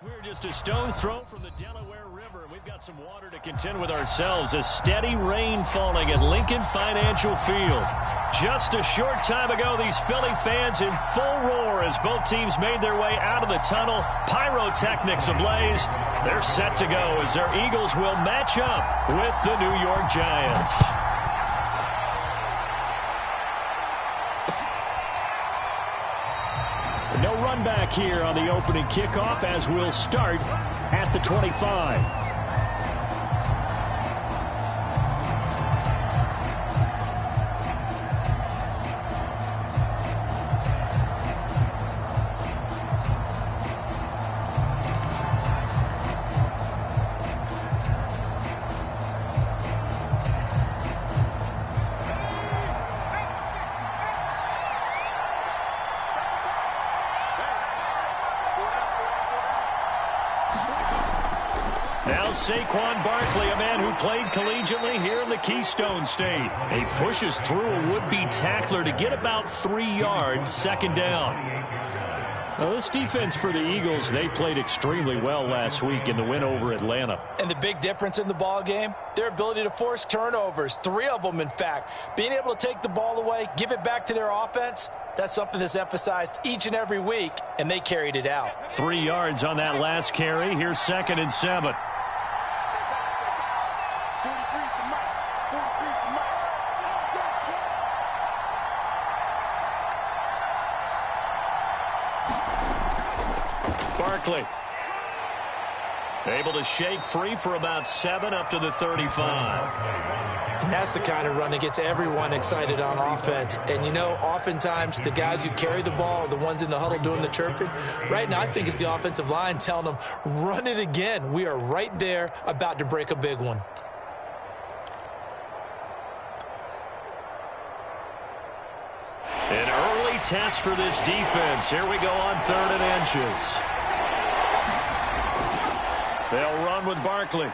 We're just a stone's throw from the Delaware River. We've got some water to contend with ourselves. A steady rain falling at Lincoln Financial Field. Just a short time ago, these Philly fans in full roar as both teams made their way out of the tunnel. Pyrotechnics ablaze. They're set to go as their Eagles will match up with the New York Giants. No run back here on the opening kickoff as we'll start at the 25. Now Saquon Barkley, a man who played collegiately here in the Keystone State. He pushes through a would-be tackler to get about 3 yards, second down. Well, this defense for the Eagles, they played extremely well last week in the win over Atlanta. And the big difference in the ball game, their ability to force turnovers, 3 of them in fact. Being able to take the ball away, give it back to their offense, that's something that's emphasized each and every week, and they carried it out. 3 yards on that last carry. Here's 2nd and 7. Barkley able to shake free for about 7 up to the 35. And that's the kind of run that gets everyone excited on offense. And, you know, oftentimes the guys who carry the ball are the ones in the huddle doing the chirping. Right now, I think it's the offensive line telling them, run it again. We are right there about to break a big one. An early test for this defense. Here we go on 3rd and inches. They'll run with Barkley.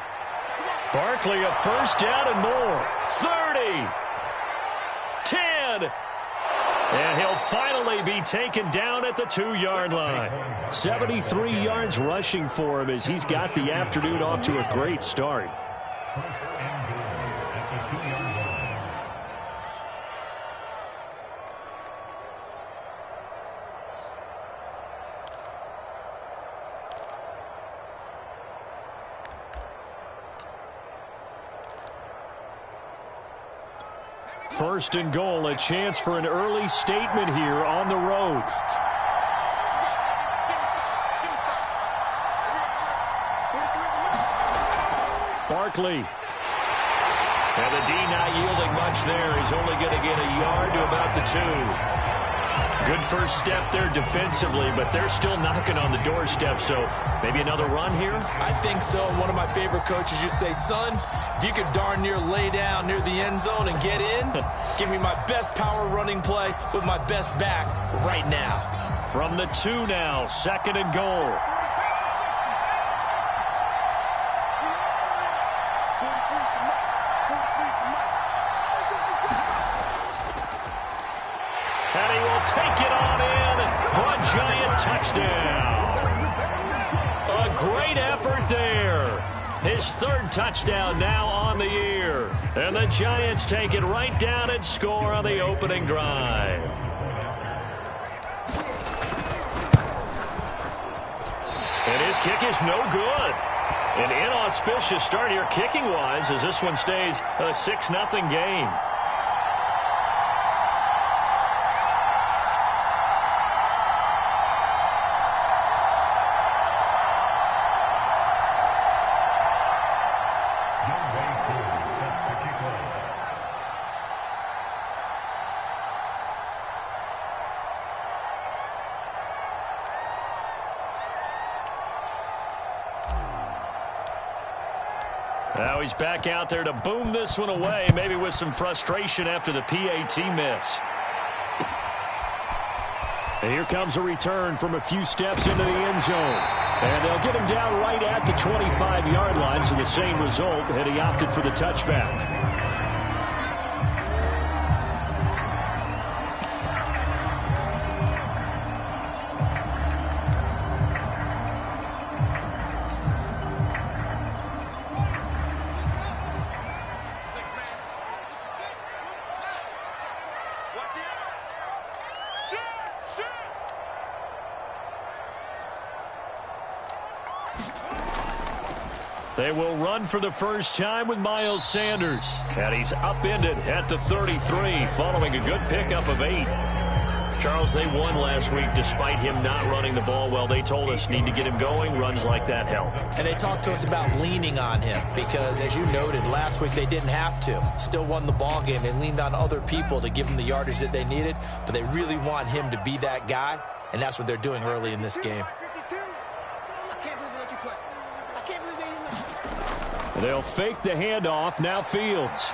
Barkley, a first down and more. 30. 10. And he'll finally be taken down at the 2-yard line. 73 yards rushing for him as he's got the afternoon off to a great start. First and goal, a chance for an early statement here on the road. Barkley. And the D not yielding much there. He's only going to get a yard to about the 2. Good first step there defensively, but they're still knocking on the doorstep, so maybe another run here? I think so. One of my favorite coaches used to say, son, if you could darn near lay down near the end zone and get in, give me my best power running play with my best back right now. From the 2 now, 2nd and goal. And he will take it on in for a Giant touchdown. A great effort there. His 3rd touchdown now on the year. And the Giants take it right down and score on the opening drive. And his kick is no good. An inauspicious start here kicking-wise as this one stays a 6-0 game. Now he's back out there to boom this one away, maybe with some frustration after the PAT miss. And here comes a return from a few steps into the end zone. And they'll get him down right at the 25-yard line, so the same result, and he opted for the touchback. They will run for the first time with Miles Sanders. And he's upended at the 33 following a good pickup of 8. Charles, they won last week despite him not running the ball well. They told us need to get him going. Runs like that help. And they talked to us about leaning on him because, as you noted, last week they didn't have to. Still won the ball game. They leaned on other people to give them the yardage that they needed, but they really want him to be that guy, and that's what they're doing early in this game. They'll fake the handoff. Now Fields.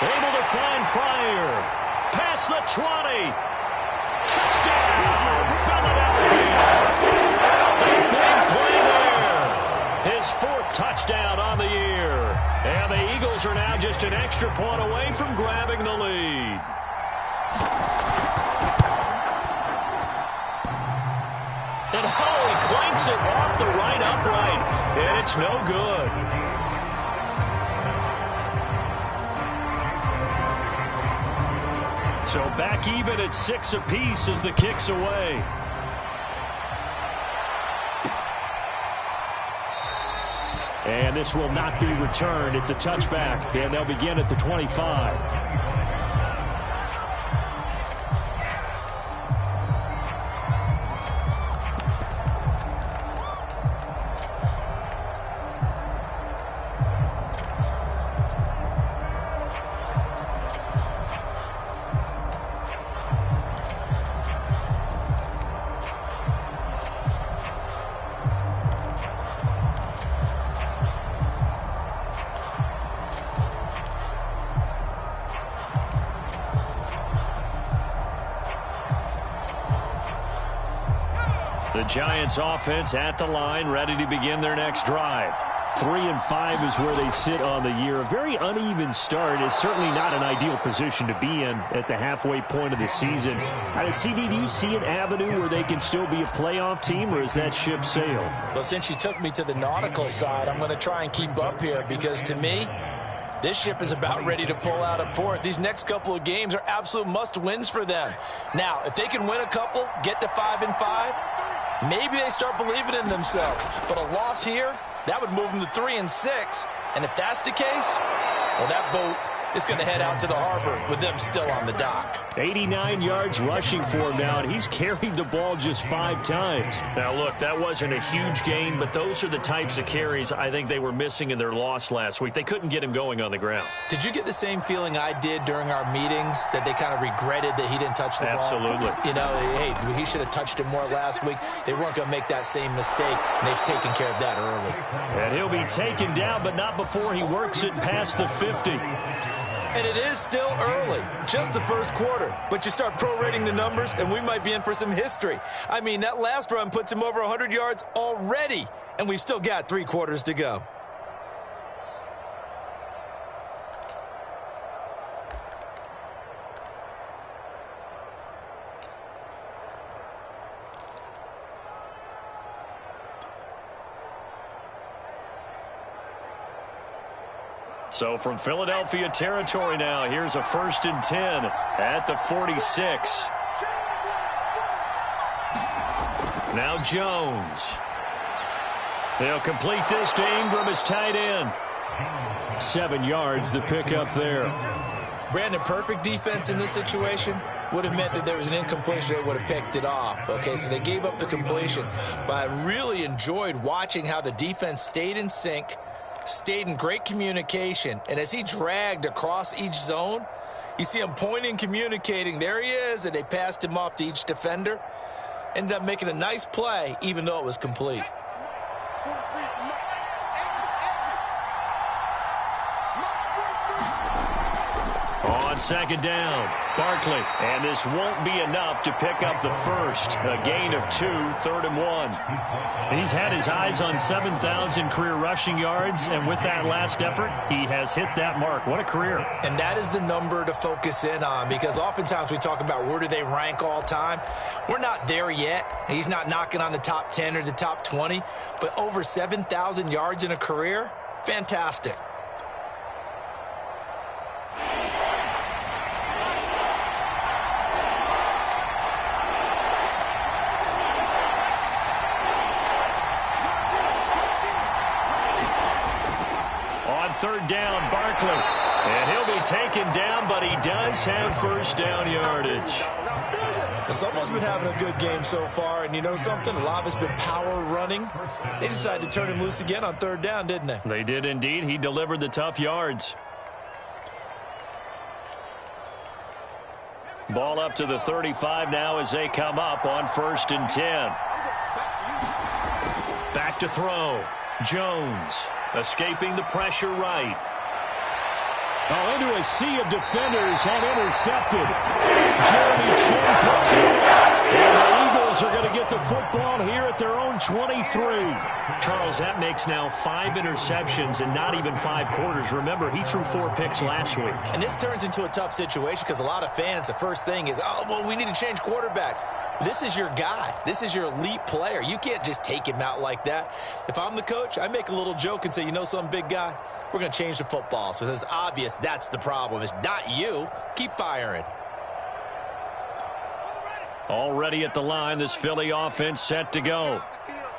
Able to find Pryor. Past the 20. Touchdown, Philadelphia. A big play there. His 4th touchdown on the year. And the Eagles are now just an extra point away from grabbing the lead. And he clanks it off the right upright. And it's no good. So back even at 6 apiece as the kick's away. And this will not be returned. It's a touchback, and they'll begin at the 25. The Giants offense at the line, ready to begin their next drive. 3-5 is where they sit on the year. A very uneven start is certainly not an ideal position to be in at the halfway point of the season. CB, do you see an avenue where they can still be a playoff team, or is that ship sailed? Well, since you took me to the nautical side, I'm going to try and keep up here because, to me, this ship is about ready to pull out of port. These next couple of games are absolute must-wins for them. Now, if they can win a couple, get to 5-5, maybe they start believing in themselves. But a loss here, that would move them to 3-6. And if that's the case, well, that boat is going to head out to the harbor with them still on the dock. 89 yards rushing for him now, and he's carried the ball just 5 times. Now, look, that wasn't a huge gain, but those are the types of carries I think they were missing in their loss last week. They couldn't get him going on the ground. Did you get the same feeling I did during our meetings, that they kind of regretted that he didn't touch the ball? Absolutely. You know, hey, he should have touched it more last week. They weren't going to make that same mistake, and they've taken care of that early. And he'll be taken down, but not before he works it past the 50. And it is still early, just the first quarter. But you start prorating the numbers, and we might be in for some history. I mean, that last run puts him over 100 yards already, and we've still got 3 quarters to go. So from Philadelphia territory now, here's a 1st and 10 at the 46. Now Jones. They'll complete this to Ingram as tight end. 7 yards, the pickup there. Brandon, perfect defense in this situation would have meant that there was an incompletion. They would have picked it off. Okay, so they gave up the completion. But I really enjoyed watching how the defense stayed in sync, stayed in great communication, and as he dragged across each zone, you see him pointing, communicating. There he is, and they passed him off to each defender. Ended up making a nice play, even though it was complete. On 2nd down, Barkley, and this won't be enough to pick up the first. A gain of 2, 3rd and 1. He's had his eyes on 7,000 career rushing yards, and with that last effort, he has hit that mark. What a career. And that is the number to focus in on, because oftentimes we talk about where do they rank all time. We're not there yet. He's not knocking on the top 10 or the top 20, but over 7,000 yards in a career, fantastic. third down, Barkley. And he'll be taken down, but he does have first down yardage. Someone's been having a good game so far, and you know something? A lot of it's been power running. They decided to turn him loose again on third down, didn't they? They did indeed. He delivered the tough yards. Ball up to the 35 now as they come up on 1st and 10. Back to throw. Jones escaping the pressure right. Oh, into a sea of defenders and intercepted. Jeremy Chinn puts it up. And the Eagles are going to get the football here at their own 23. Charles, that makes now 5 interceptions in not even 5 quarters. Remember, he threw 4 picks last week. And this turns into a tough situation because a lot of fans, the first thing is, oh, well, we need to change quarterbacks. This is your guy. This is your elite player. You can't just take him out like that. If I'm the coach, I make a little joke and say, you know some big guy? We're going to change the football. So it's obvious that's the problem. It's not you. Keep firing. Already at the line, this Philly offense set to go.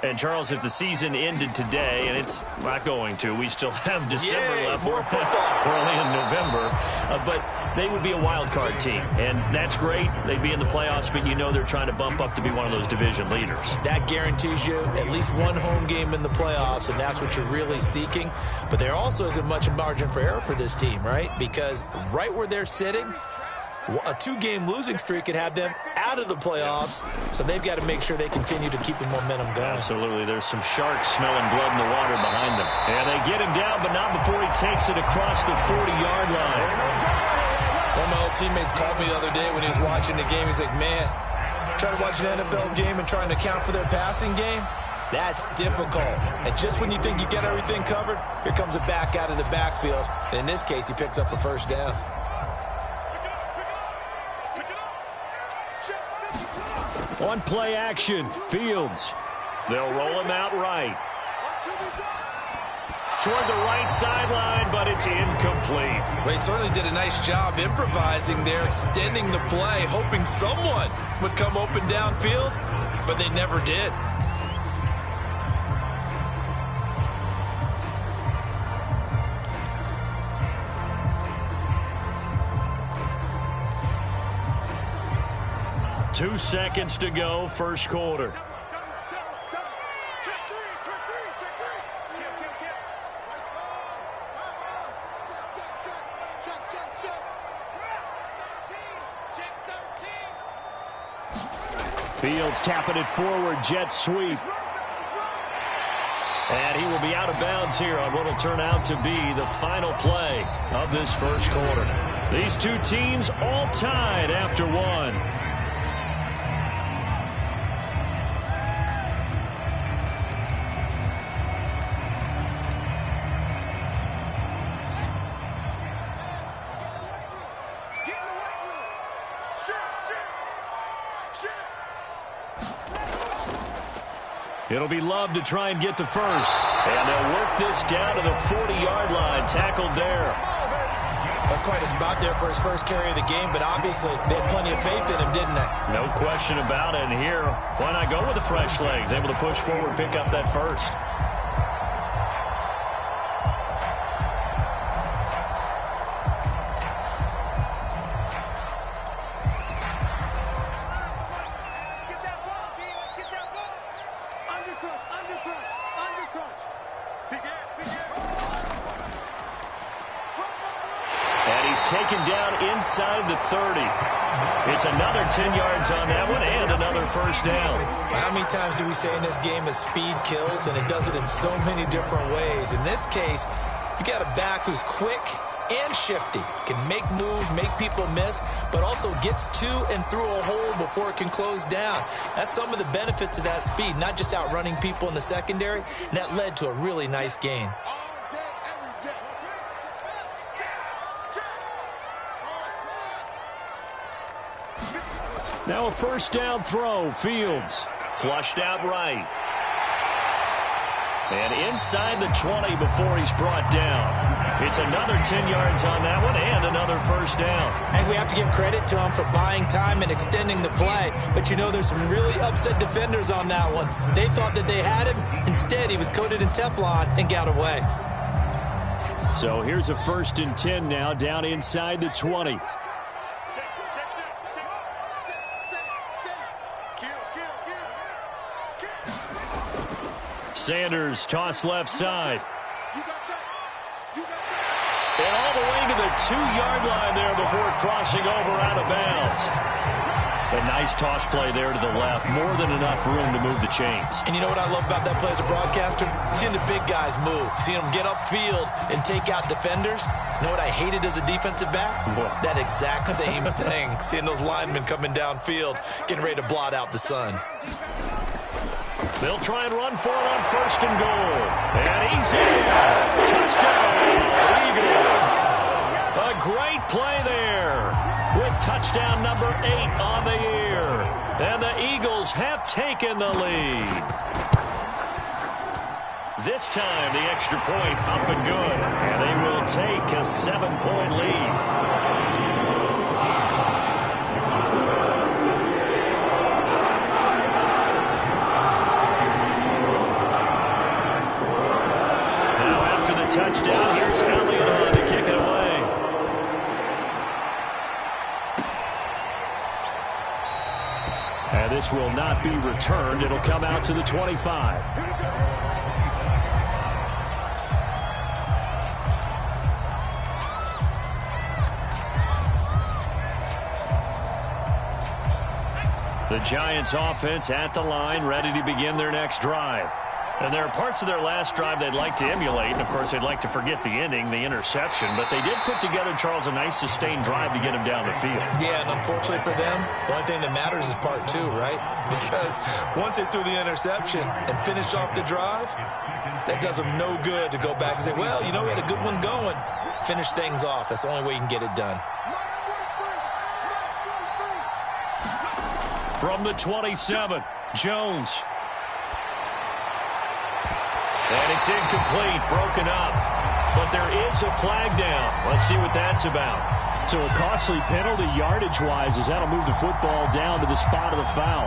And, Charles, if the season ended today, and it's not going to, we still have December left. We're only in November. But they would be a wild card team, and that's great. They'd be in the playoffs, but you know they're trying to bump up to be one of those division leaders. That guarantees you at least one home game in the playoffs, and that's what you're really seeking. But there also isn't much margin for error for this team, right? Because right where they're sitting, a 2-game losing streak could have them out of the playoffs, so they've got to make sure they continue to keep the momentum going. Absolutely. There's some sharks smelling blood in the water behind them. And they get him down, but not before he takes it across the 40-yard line. One of my old teammates called me the other day when he was watching the game. He's like, man, trying to watch an NFL game and trying to account for their passing game? That's difficult. And just when you think you get everything covered, here comes a back out of the backfield. And in this case, he picks up a first down. On play action, Fields. They'll roll him out right. Toward the right sideline, but it's incomplete. Well, he certainly did a nice job improvising there, extending the play, hoping someone would come open downfield, but they never did. Two seconds to go, first quarter. Fields tapping it forward, jet sweep. And he will be out of bounds here on what will turn out to be the final play of this first quarter. These two teams all tied after one. It'll be Love to try and get to first. And they'll work this down to the 40-yard line. Tackled there. That's quite a spot there for his first carry of the game, but obviously they had plenty of faith in him, didn't they? No question about it. And here, why not go with the fresh legs? Able to push forward, pick up that first. Taken down inside the 30. It's another 10 yards on that one and another first down. How many times do we say in this game that speed kills, and it does it in so many different ways? In this case, you got a back who's quick and shifty, can make moves, make people miss, but also gets to and through a hole before it can close down. That's some of the benefits of that speed, not just outrunning people in the secondary, and that led to a really nice gain. Now a first down throw, Fields. Flushed out right. And inside the 20 before he's brought down. It's another 10 yards on that one and another first down. And we have to give credit to him for buying time and extending the play. But you know, there's some really upset defenders on that one. They thought that they had him. Instead, he was coated in Teflon and got away. So here's a 1st and 10 now, down inside the 20. Sanders toss left side. And all the way to the 2-yard line there before crossing over out of bounds. A nice toss play there to the left. More than enough room to move the chains. And you know what I love about that play as a broadcaster? Seeing the big guys move. Seeing them get upfield and take out defenders. You know what I hated as a defensive back? What? That exact same thing. Seeing those linemen coming downfield, getting ready to blot out the sun. They'll try and run for it on 1st and goal. And he's in. Touchdown, Eagles. A great play there with touchdown number 8 on the year. And the Eagles have taken the lead. This time the extra point up and good. And they will take a 7-point lead. Touchdown. Here's Elliott on to kick it away. And this will not be returned. It'll come out to the 25. The Giants offense at the line, ready to begin their next drive. And there are parts of their last drive they'd like to emulate. And, of course, they'd like to forget the ending, the interception. But they did put together, Charles, a nice sustained drive to get him down the field. Yeah, and unfortunately for them, the only thing that matters is part 2, right? Because once they threw the interception and finished off the drive, that does them no good to go back and say, well, you know, we had a good one going. Finish things off. That's the only way you can get it done. From the 27, Jones. And it's incomplete, broken up. But there is a flag down. Let's see what that's about. So a costly penalty yardage-wise as that'll move the football down to the spot of the foul.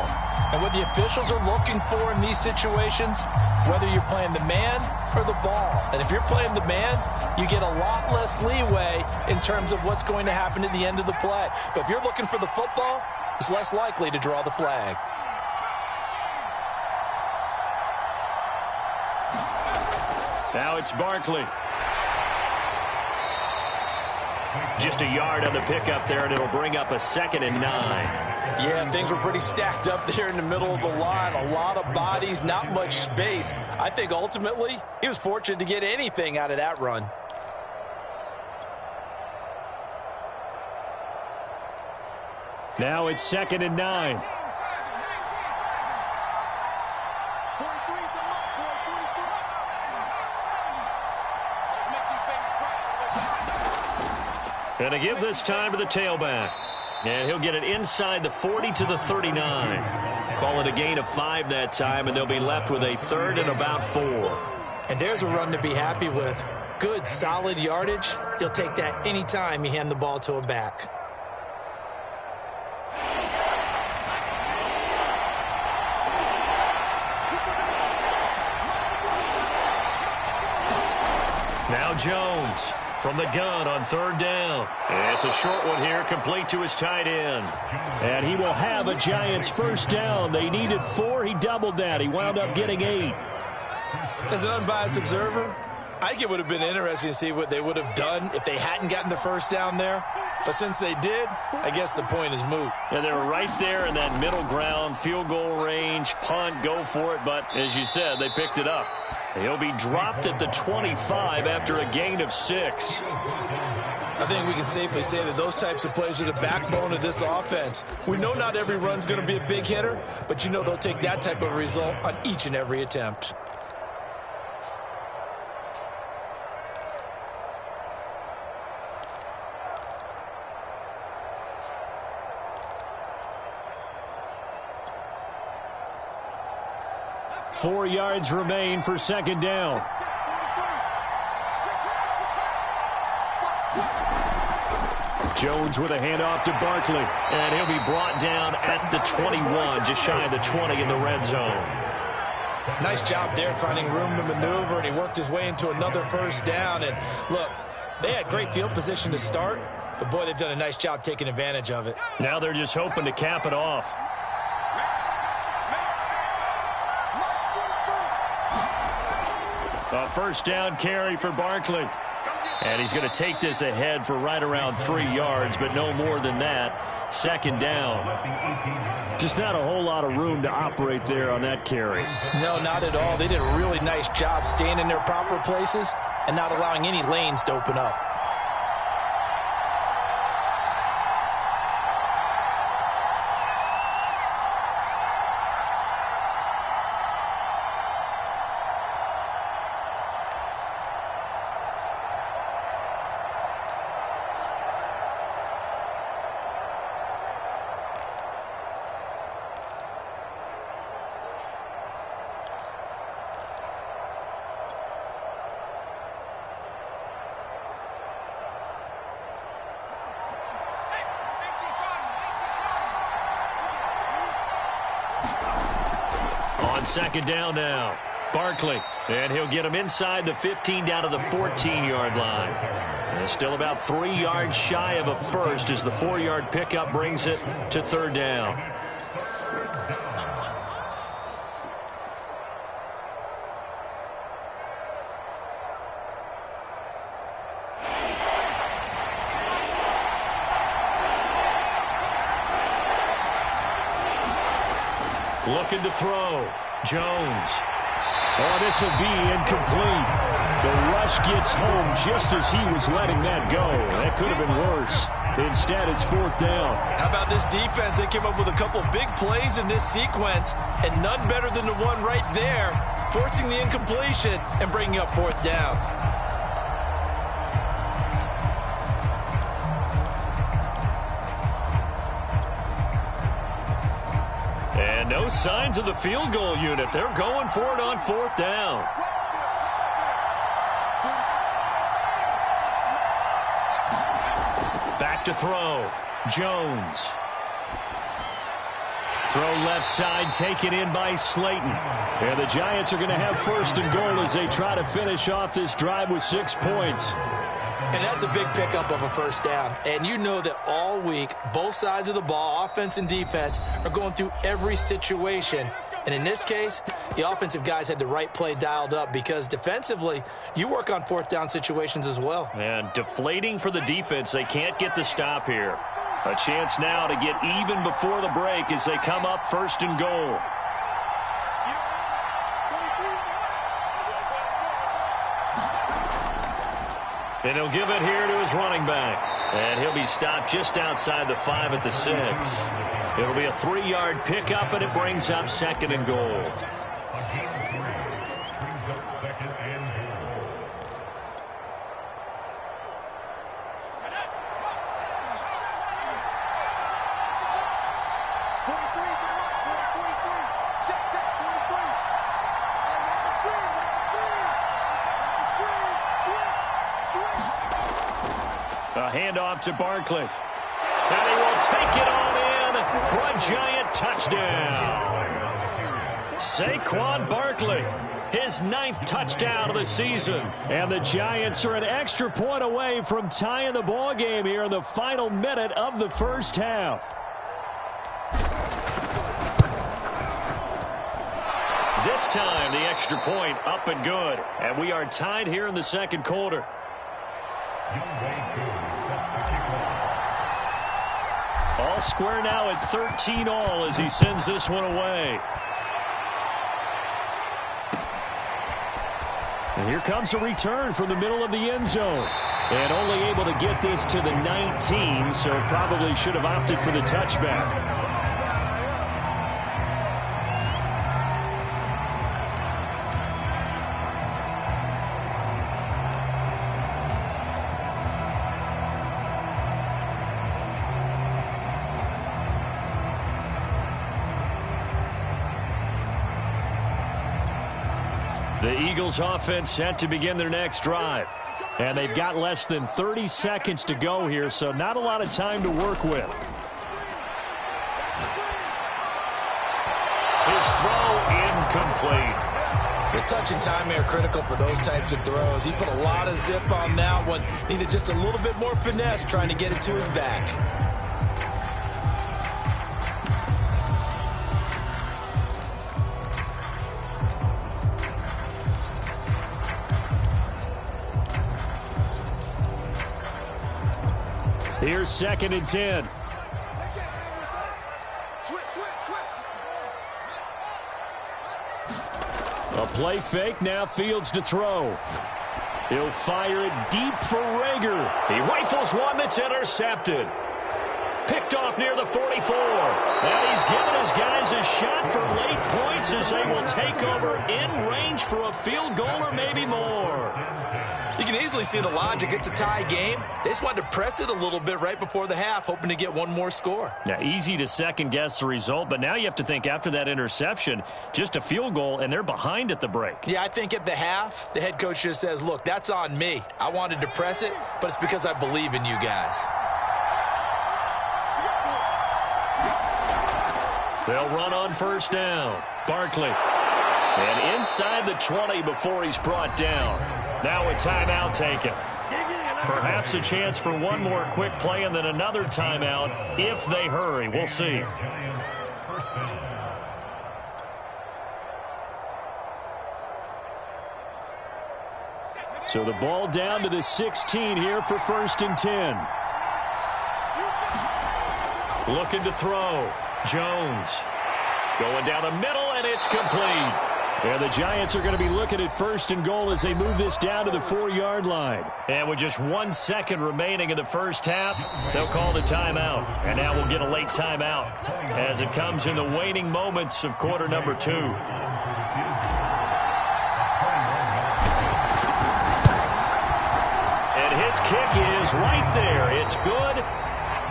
And what the officials are looking for in these situations, whether you're playing the man or the ball. And if you're playing the man, you get a lot less leeway in terms of what's going to happen at the end of the play. But if you're looking for the football, it's less likely to draw the flag. Now it's Barkley. Just a yard on the pickup there, and it'll bring up a 2nd and 9. Yeah, things were pretty stacked up there in the middle of the line. A lot of bodies, not much space. I think ultimately he was fortunate to get anything out of that run. Now it's 2nd and 9. And to give this time to the tailback. And he'll get it inside the 40 to the 39. Call it a gain of 5 that time, and they'll be left with a 3rd and about 4. And there's a run to be happy with. Good, solid yardage. He'll take that anytime you hand the ball to a back. Now Jones from the gun on 3rd down. And it's a short one here, complete to his tight end. And he will have a Giants 1st down. They needed 4. He doubled that. He wound up getting 8. As an unbiased observer, I think it would have been interesting to see what they would have done if they hadn't gotten the 1st down there. But since they did, I guess the point is moot. And they're right there in that middle ground, field goal range, punt, go for it. But as you said, they picked it up. He'll be dropped at the 25 after a gain of 6. I think we can safely say that those types of plays are the backbone of this offense. We know not every run's going to be a big hitter, but you know they'll take that type of result on each and every attempt. Four yards remain for 2nd down. Jones with a handoff to Barkley. And he'll be brought down at the 21, just shy of the 20 in the red zone. Nice job there finding room to maneuver, and he worked his way into another 1st down. And look, They had great field position to start, but boy, they've done a nice job taking advantage of it. Now they're just hoping to cap it off. A first down carry for Barkley. And he's going to take this ahead for right around 3 yards, but no more than that. Second down. Just not a whole lot of room to operate there on that carry. No, not at all. They did a really nice job staying in their proper places and not allowing any lanes to open up. On second down now, Barkley, and he'll get him inside the 15 down to the 14-yard line. And still about 3 yards shy of a first as the 4-yard pickup brings it to third down. Looking to throw. Jones. Oh, this will be incomplete. The rush gets home just as he was letting that go. That could have been worse. Instead, it's fourth down. How about this defense? They came up with a couple big plays in this sequence, and none better than the one right there, forcing the incompletion and bringing up fourth down. And no signs of the field goal unit. They're going for it on fourth down. Back to throw. Jones. Throw left side, taken in by Slayton. And the Giants are going to have first and goal as they try to finish off this drive with 6 points. And that's a big pickup of a first down. And you know that all week, both sides of the ball, offense and defense, are going through every situation. And in this case, the offensive guys had the right play dialed up because defensively, you work on fourth down situations as well. And deflating for the defense. They can't get the stop here. A chance now to get even before the break as they come up first and goal. And he'll give it here to his running back. And he'll be stopped just outside the 5 at the 6. It'll be a 3-yard pickup, and it brings up second and goal. A handoff to Barkley. And he will take it on in for a Giant touchdown. Saquon Barkley, his 9th touchdown of the season. And the Giants are an extra point away from tying the ball game here in the final minute of the first half. This time, the extra point up and good. And we are tied here in the second quarter. All square now at 13-all as he sends this one away. And here comes a return from the middle of the end zone. And only able to get this to the 19, so probably should have opted for the touchback. The Eagles offense set to begin their next drive. And they've got less than 30 seconds to go here, so not a lot of time to work with. His throw incomplete. The touch and timing are critical for those types of throws. He put a lot of zip on that one. Needed just a little bit more finesse trying to get it to his back. Here's 2nd and 10. A play fake, now Fields to throw. He'll fire it deep for Rager. He rifles one that's intercepted. Picked off near the 44. And he's given his guys a shot for late points as they will take over in range for a field goal or maybe more. You can easily see the logic. It's a tie game. They just wanted to press it a little bit right before the half, hoping to get one more score. Yeah, easy to second-guess the result, but now you have to think after that interception, just a field goal, and they're behind at the break. Yeah, I think at the half, the head coach just says, look, that's on me. I wanted to press it, but it's because I believe in you guys. They'll run on 1st down. Barkley. And inside the 20 before he's brought down. Now a timeout taken. Perhaps a chance for one more quick play and then another timeout if they hurry. We'll see. So the ball down to the 16 here for 1st and 10. Looking to throw. Jones. Going down the middle, and it's complete. And the Giants are going to be looking at 1st and goal as they move this down to the 4-yard line. And with just 1 second remaining in the first half, they'll call the timeout. And now we'll get a late timeout as it comes in the waning moments of quarter number 2. And his kick is right there. It's good.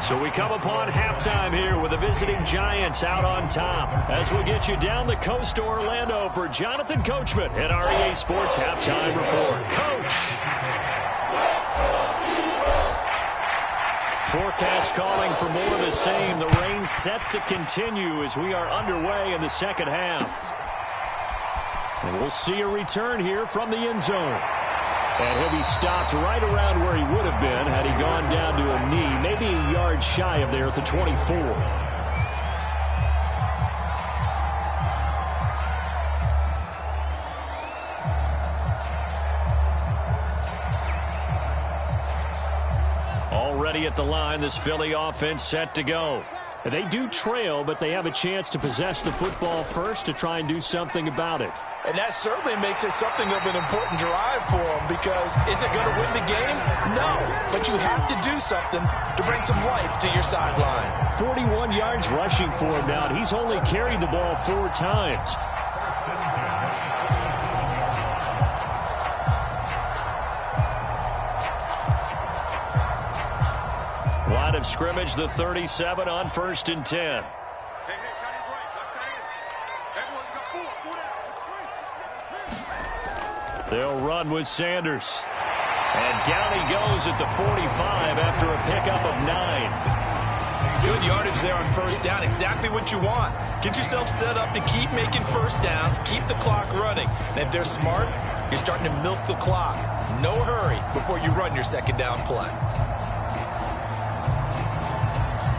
So we come upon halftime here with the visiting Giants out on top as we get you down the coast to Orlando for Jonathan Coachman at our EA Sports Halftime Report. Coach! Forecast calling for more of the same. The rain set to continue as we are underway in the second half. And we'll see a return here from the end zone. And he'll be stopped right around where he would have been had he gone down to a knee, maybe a yard shy of there at the 24. Already at the line, this Philly offense set to go. They do trail, but they have a chance to possess the football first to try and do something about it. And that certainly makes it something of an important drive for them because is it going to win the game? No, but you have to do something to bring some life to your sideline. 41 yards rushing for him now, and he's only carried the ball 4 times. Line of scrimmage, the 37 on 1st and 10. They'll run with Sanders. And down he goes at the 45 after a pickup of 9. Good yardage there on 1st down. Exactly what you want. Get yourself set up to keep making 1st downs. Keep the clock running. And if they're smart, you're starting to milk the clock. No hurry before you run your 2nd down play.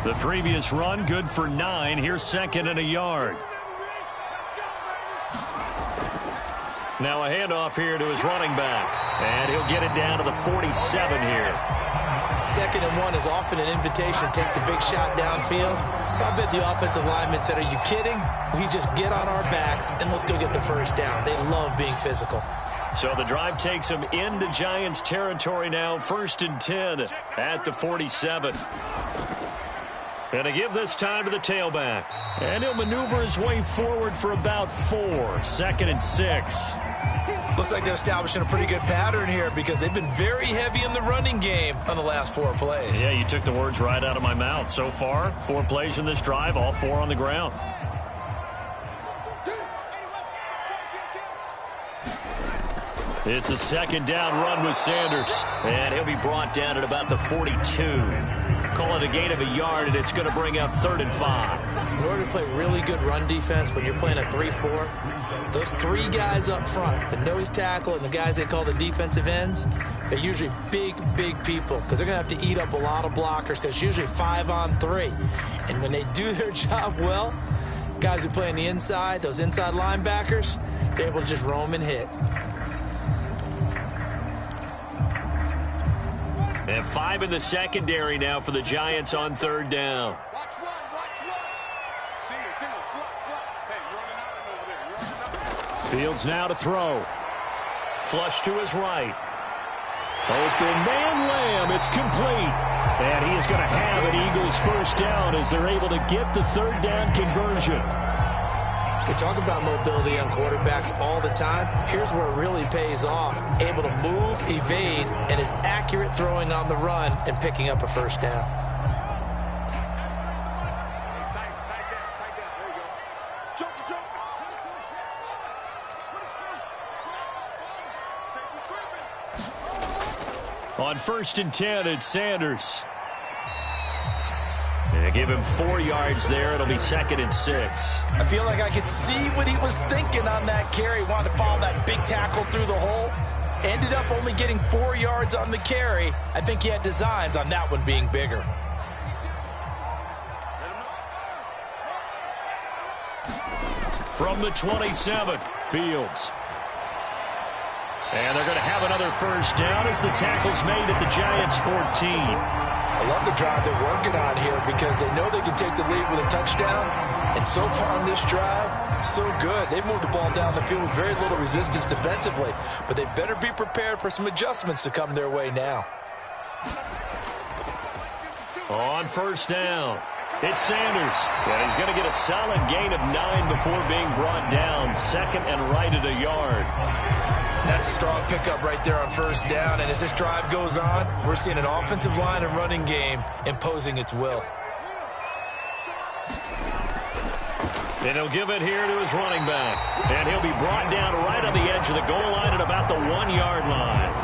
The previous run good for 9. Here's 2nd and a yard. Now a handoff here to his running back. And he'll get it down to the 47 here. 2nd and 1 is often an invitation to take the big shot downfield. I bet the offensive lineman said, are you kidding? We just get on our backs and let's go get the 1st down. They love being physical. So the drive takes him into Giants territory now. 1st and 10 at the 47. And to give this time to the tailback. And he'll maneuver his way forward for about 4. 2nd and 6. Looks like they're establishing a pretty good pattern here because they've been very heavy in the running game on the last 4 plays. Yeah, you took the words right out of my mouth. So far, 4 plays in this drive, all 4 on the ground. It's a 2nd down run with Sanders. And he'll be brought down at about the 42. Call it a gain of a yard, and it's going to bring up 3rd and 5. in order to play really good run defense when you're playing a 3-4, those three guys up front, the nose tackle and the guys they call the defensive ends, they're usually big, big people because they're going to have to eat up a lot of blockers because it's usually 5-on-3. And when they do their job well, guys who play on the inside, those inside linebackers, they're able to just roam and hit. And 5 in the secondary now for the Giants on third down. Fields now to throw. Flush to his right. Open man Lamb. It's complete. And he is going to have an Eagles first down as they're able to get the third down conversion. We talk about mobility on quarterbacks all the time. Here's where it really pays off. Able to move, evade, and is accurate throwing on the run and picking up a first down. On 1st and 10, it's Sanders. They give him 4 yards there. It'll be 2nd and 6. I feel like I could see what he was thinking on that carry. Wanted to follow that big tackle through the hole. Ended up only getting 4 yards on the carry. I think he had designs on that one being bigger. From the 27, Fields. And they're going to have another first down as the tackle's made at the Giants' 14. I love the drive they're working on here because they know they can take the lead with a touchdown. And so far on this drive, so good. They moved the ball down the field with very little resistance defensively. But they better be prepared for some adjustments to come their way now. On first down, it's Sanders. And he's going to get a solid gain of 9 before being brought down. 2nd and right at a yard. That's a strong pickup right there on first down. And as this drive goes on, we're seeing an offensive line and running game imposing its will. And he'll give it here to his running back. And he'll be brought down right on the edge of the goal line at about the 1-yard line.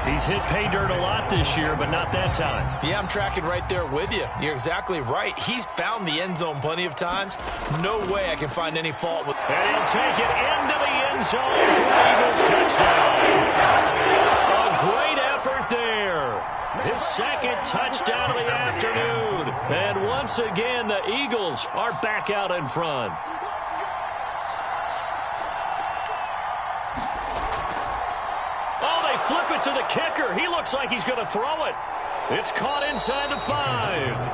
He's hit pay dirt a lot this year, but not that time. Yeah, I'm tracking right there with you. You're exactly right. He's found the end zone plenty of times. No way I can find any fault with. And he'll take it into the end zone for the Eagles touchdown. A great effort there. His 2nd touchdown of the afternoon. And once again, the Eagles are back out in front. Flip it to the kicker. He looks like he's going to throw it. It's caught inside the 5.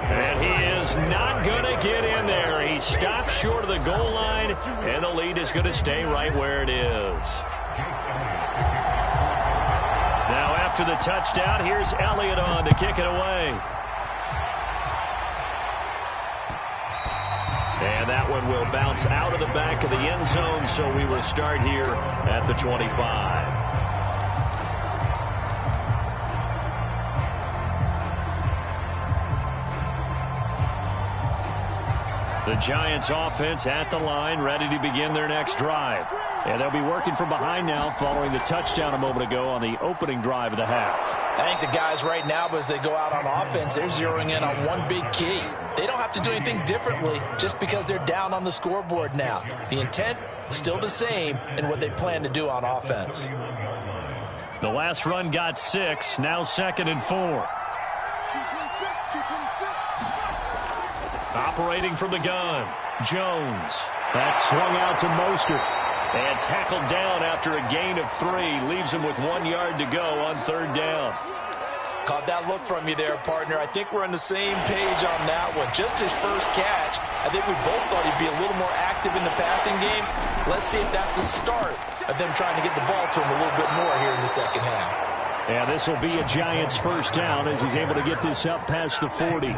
And he is not going to get in there. He stopped short of the goal line, and the lead is going to stay right where it is. Now after the touchdown, here's Elliott on to kick it away. And that one will bounce out of the back of the end zone, so we will start here at the 25. The Giants offense at the line, ready to begin their next drive. And they'll be working from behind now following the touchdown a moment ago on the opening drive of the half. I think the guys right now, as they go out on offense, they're zeroing in on one big key. They don't have to do anything differently just because they're down on the scoreboard now. The intent, still the same in what they plan to do on offense. The last run got 6, now 2nd and 4. Operating from the gun, Jones. That's swung out to Mostert. And tackled down after a gain of 3. Leaves him with 1 yard to go on third down. Caught that look from you there, partner. I think we're on the same page on that one. Just his first catch. I think we both thought he'd be a little more active in the passing game. Let's see if that's the start of them trying to get the ball to him a little bit more here in the second half. And this will be a Giants first down as he's able to get this up past the 40.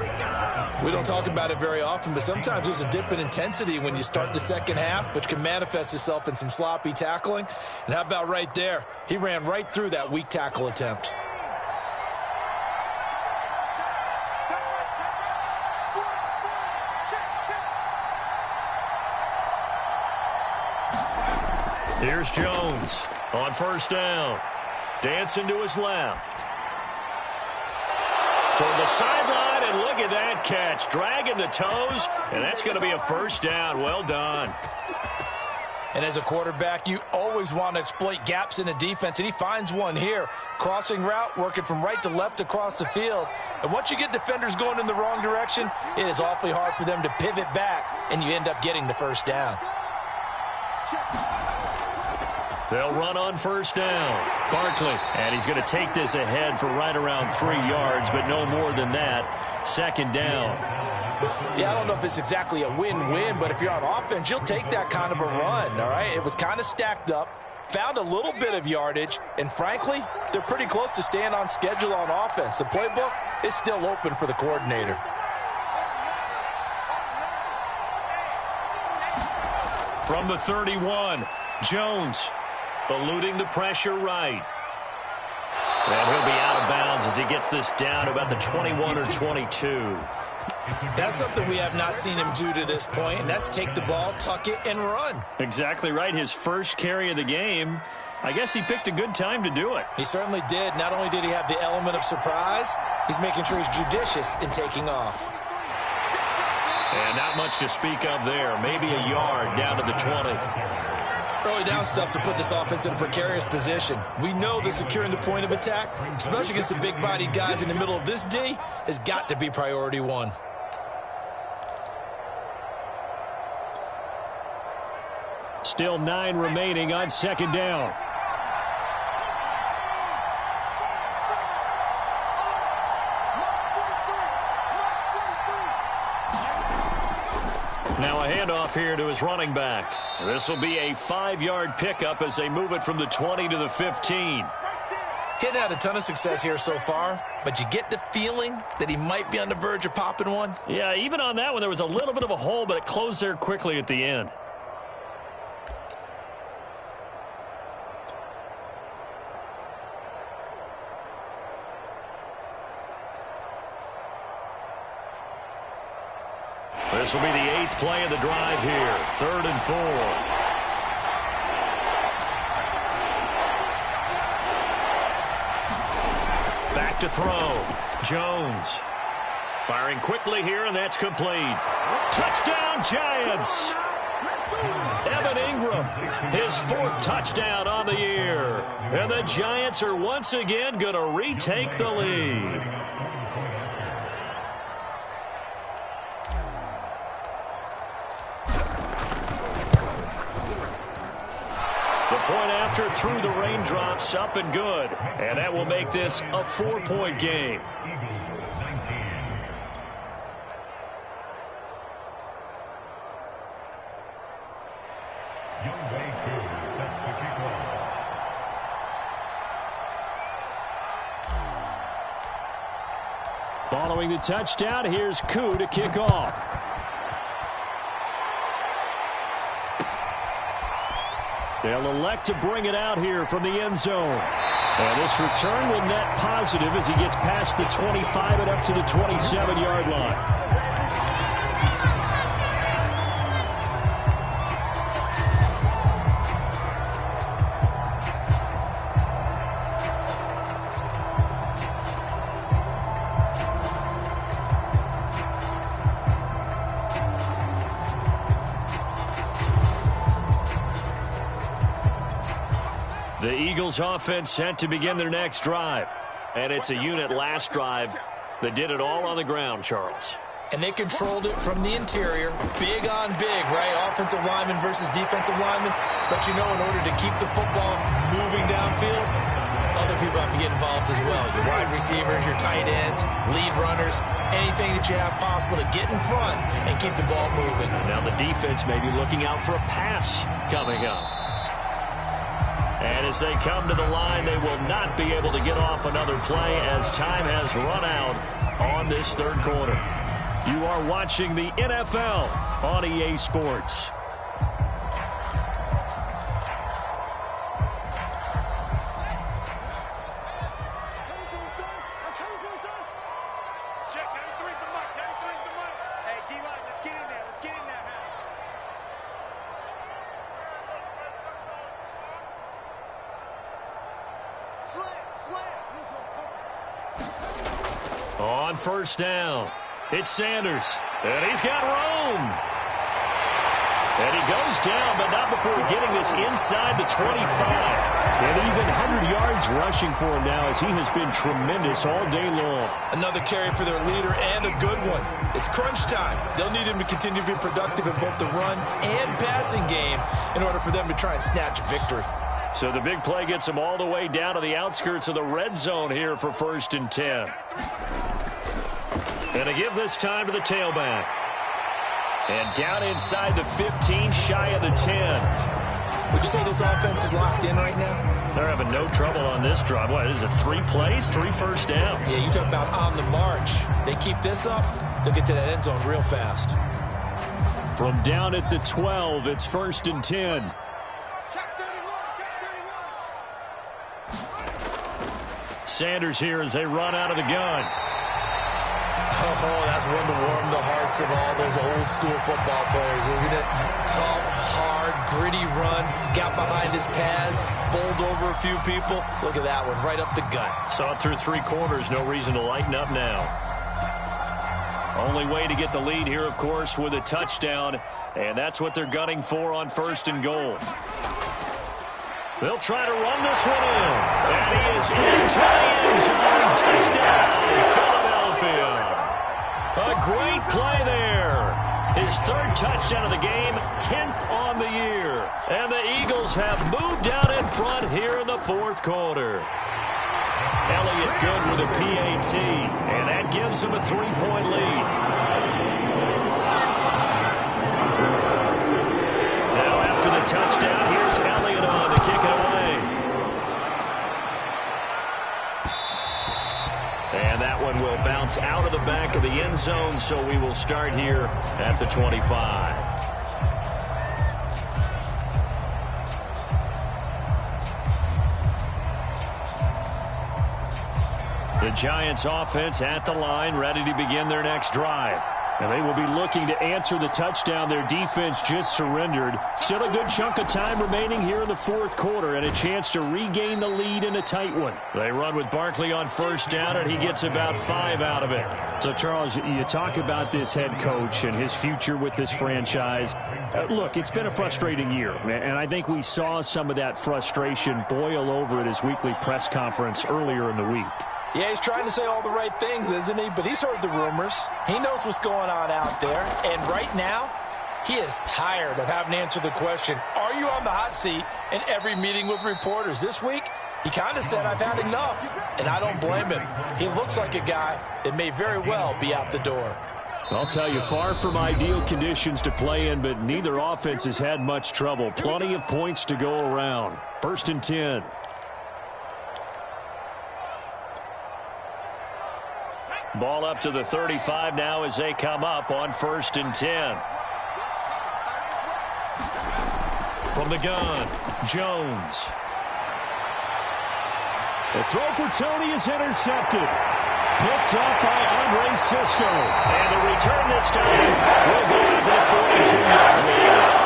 We don't talk about it very often, but sometimes there's a dip in intensity when you start the second half, which can manifest itself in some sloppy tackling. And how about right there? He ran right through that weak tackle attempt. Here's Jones on first down. Dancing to his left. Toward the sideline, and look at that catch. Dragging the toes, and that's going to be a first down. Well done. And as a quarterback, you always want to exploit gaps in the defense, and he finds one here. Crossing route, working from right to left across the field. And once you get defenders going in the wrong direction, it is awfully hard for them to pivot back, and you end up getting the first down. They'll run on first down. Barkley, and he's going to take this ahead for right around 3 yards, but no more than that. Second down. Yeah, I don't know if it's exactly a win-win, but if you're on offense, you'll take that kind of a run, all right? It was kind of stacked up, found a little bit of yardage, and frankly, they're pretty close to staying on schedule on offense. The playbook is still open for the coordinator. From the 31, Jones eluding the pressure right. And he'll be out of bounds as he gets this down to about the 21 or 22. That's something we have not seen him do to this point, and that's take the ball, tuck it, and run. Exactly right. His first carry of the game. I guess he picked a good time to do it. He certainly did. Not only did he have the element of surprise, he's making sure he's judicious in taking off. And not much to speak of there. Maybe a yard down to the 20. Early down stuff to put this offense in a precarious position. We know that securing the point of attack, especially against the big-bodied guys in the middle of this D, has got to be priority one. Still 9 remaining on second down. Now a handoff here to his running back. This will be a 5-yard pickup as they move it from the 20 to the 15. Hitting out a ton of success here so far, but you get the feeling that he might be on the verge of popping one. Yeah, even on that one, there was a little bit of a hole, but it closed there quickly at the end. This will be the 8th play of the drive here. 3rd and 4. Back to throw. Jones. Firing quickly here, and that's complete. Touchdown, Giants! Evan Ingram, his 4th touchdown on the year. And the Giants are once again going to retake the lead. Point after through the raindrops, up and good. And that will make this a 4-point game. Following the touchdown, here's Koo to kick off. They'll elect to bring it out here from the end zone. And this return will net positive as he gets past the 25 and up to the 27-yard line. The Eagles offense set to begin their next drive. And it's a unit last drive that did it all on the ground, Charles. And they controlled it from the interior. Big on big, right? Offensive lineman versus defensive lineman. But you know, in order to keep the football moving downfield, other people have to get involved as well. Your wide receivers, your tight ends, lead runners, anything that you have possible to get in front and keep the ball moving. Now the defense may be looking out for a pass coming up. And as they come to the line, they will not be able to get off another play as time has run out on this 3rd quarter. You are watching the NFL on EA Sports. On first down, it's Sanders, and he's got room. And he goes down, but not before getting this inside the 25. And even 100 yards rushing for him now as he has been tremendous all day long. Another carry for their leader and a good one. It's crunch time. They'll need him to continue to be productive in both the run and passing game in order for them to try and snatch victory. So the big play gets him all the way down to the outskirts of the red zone here for 1st and 10. And to give this time to the tailback. And down inside the 15, shy of the 10. Would you say this offense is locked in right now? They're having no trouble on this drive. What, is it 3 plays, 3 first downs? Yeah, you talk about on the march. They keep this up, they'll get to that end zone real fast. From down at the 12, it's 1st and 10. Sanders here as they run out of the gun. Oh, that's one to warm the hearts of all those old school football players, isn't it? Tough, hard, gritty run, got behind his pads, bowled over a few people. Look at that one, right up the gut. Saw it through 3 quarters, no reason to lighten up now. Only way to get the lead here, of course, with a touchdown, and that's what they're gunning for on 1st and goal. They'll try to run this one in, and he is into the end zone. Touchdown, Philadelphia. A great play there. His 3rd touchdown of the game, 10th on the year. And the Eagles have moved out in front here in the 4th quarter. Elliott good with a PAT, and that gives him a 3-point lead. Now after the touchdown, here's Elliott on to kick it away. And that one will bounce out of the back of the end zone, so we will start here at the 25. The Giants offense at the line, ready to begin their next drive. And they will be looking to answer the touchdown their defense just surrendered. Still a good chunk of time remaining here in the 4th quarter and a chance to regain the lead in a tight one. They run with Barkley on first down, and he gets about 5 out of it. So, Charles, you talk about this head coach and his future with this franchise. Look, it's been a frustrating year, and I think we saw some of that frustration boil over at his weekly press conference earlier in the week. Yeah, he's trying to say all the right things, isn't he? But he's heard the rumors. He knows what's going on out there. And right now, he is tired of having to answer the question, are you on the hot seat in every meeting with reporters? This week, he kind of said, I've had enough. And I don't blame him. He looks like a guy that may very well be out the door. I'll tell you, far from ideal conditions to play in, but neither offense has had much trouble. Plenty of points to go around. 1st and 10. Ball up to the 35 now as they come up on 1st and 10. From the gun, Jones. The throw for Tony is intercepted. Picked up by Andre Cisco. And the return this time will go out to the 42-yard line.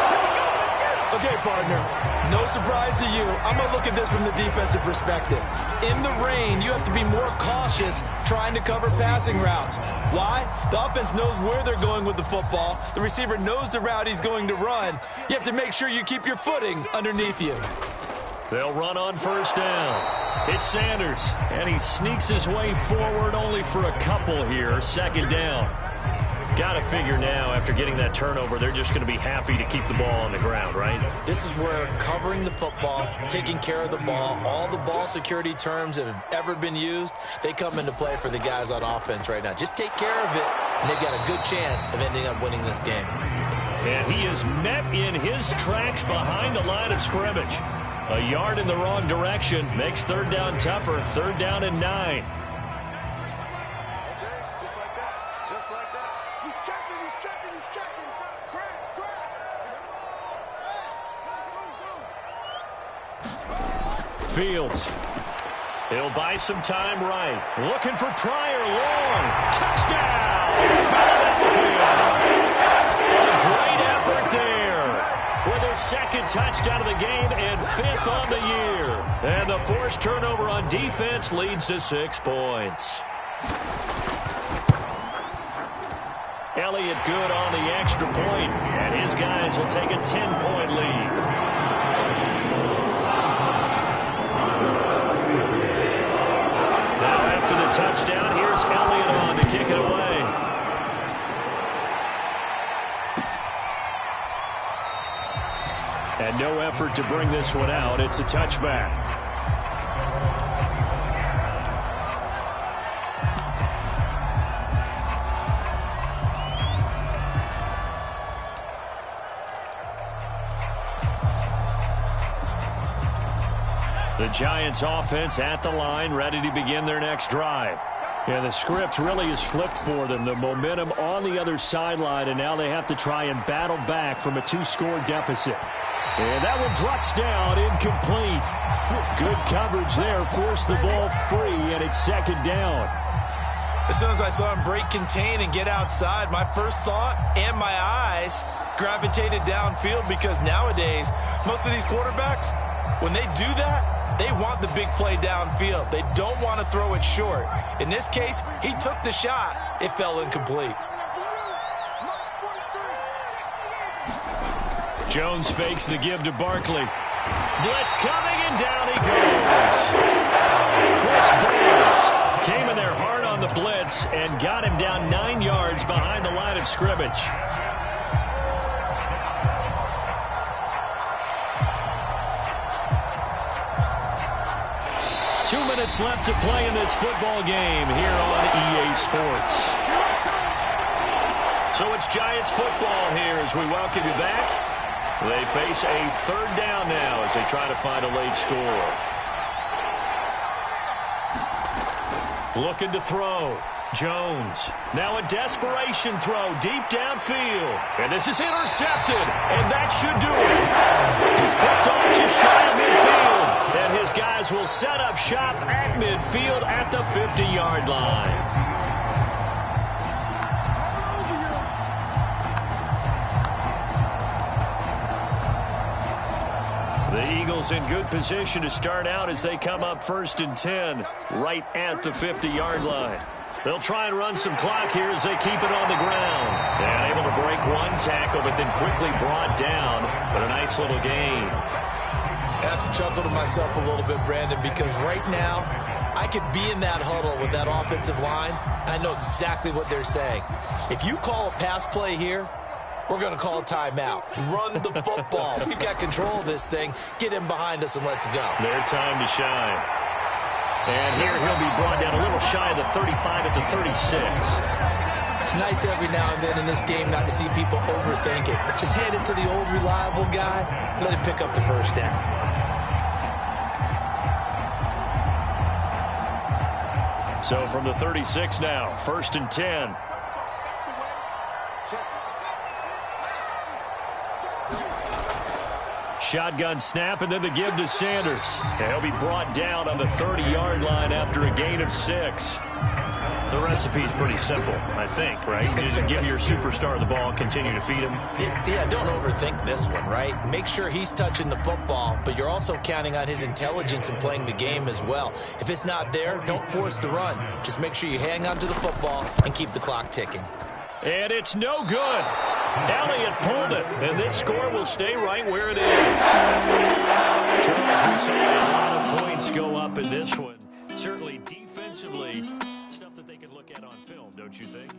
Okay, partner, no surprise to you. I'm going to look at this from the defensive perspective. In the rain, you have to be more cautious trying to cover passing routes. Why? The offense knows where they're going with the football. The receiver knows the route he's going to run. You have to make sure you keep your footing underneath you. They'll run on first down. It's Sanders, and he sneaks his way forward only for a couple here. 2nd down. Got to figure now, after getting that turnover, they're just going to be happy to keep the ball on the ground, right? This is where covering the football, taking care of the ball, all the ball security terms that have ever been used, they come into play for the guys on offense right now. Just take care of it, and they've got a good chance of ending up winning this game. And he is met in his tracks behind the line of scrimmage. A yard in the wrong direction makes 3rd down tougher. 3rd down and 9. Fields. He'll buy some time right. Looking for Pryor. Long. Touchdown! Philadelphia! A great effort there. With a second touchdown of the game and 5th on the year. And the forced turnover on defense leads to 6 points. Elliott good on the extra point, and his guys will take a 10-point lead. Now after the touchdown, here's Elliott on to kick it away. And no effort to bring this one out. It's a touchback. The Giants offense at the line, ready to begin their next drive. And the script really is flipped for them. The momentum on the other sideline, and now they have to try and battle back from a 2-score deficit. And that one drops down, incomplete. Good coverage there, forced the ball free, and it's 2nd down. As soon as I saw him break contain and get outside, my first thought and my eyes gravitated downfield, because nowadays, most of these quarterbacks, when they do that, they want the big play downfield. They don't want to throw it short. In this case, he took the shot. It fell incomplete. Jones fakes the give to Barkley. Blitz coming, and down he goes. Chris Burns came in there hard on the blitz and got him down 9 yards behind the line of scrimmage. Two minutes left to play in this football game here on EA Sports. So it's Giants football here as we welcome you back. They face a 3rd down now as they try to find a late score. Looking to throw. Jones. Now a desperation throw deep downfield. And this is intercepted. And that should do it. He's picked off just shy of midfield. And his guys will set up shop at midfield at the 50-yard line. The Eagles in good position to start out as they come up 1st and 10 right at the 50-yard line. They'll try and run some clock here as they keep it on the ground. And able to break one tackle, but then quickly brought down. But a nice little gain. I have to chuckle to myself a little bit, Brandon, because right now I could be in that huddle with that offensive line. I know exactly what they're saying. If you call a pass play here, we're going to call a timeout. Run the football. We've got control of this thing. Get him behind us and let's go. Their time to shine. And here he'll be brought down a little shy of the 35 at the 36. It's nice every now and then in this game not to see people overthink it. Just hand it to the old reliable guy. Let him pick up the 1st down. So from the 36 now, 1st and 10. Shotgun snap, and then the give to Sanders. And he'll be brought down on the 30-yard line after a gain of 6. The recipe's pretty simple, I think, right? You just give your superstar the ball, continue to feed him. Yeah, don't overthink this one, right? Make sure he's touching the football, but you're also counting on his intelligence in playing the game as well. If it's not there, don't force the run. Just make sure you hang on to the football and keep the clock ticking. And it's no good. Elliott pulled it, and this score will stay right where it is. Charles, we saw a lot of points go up in this one. Certainly defensively, stuff that they could look at on film, don't you think?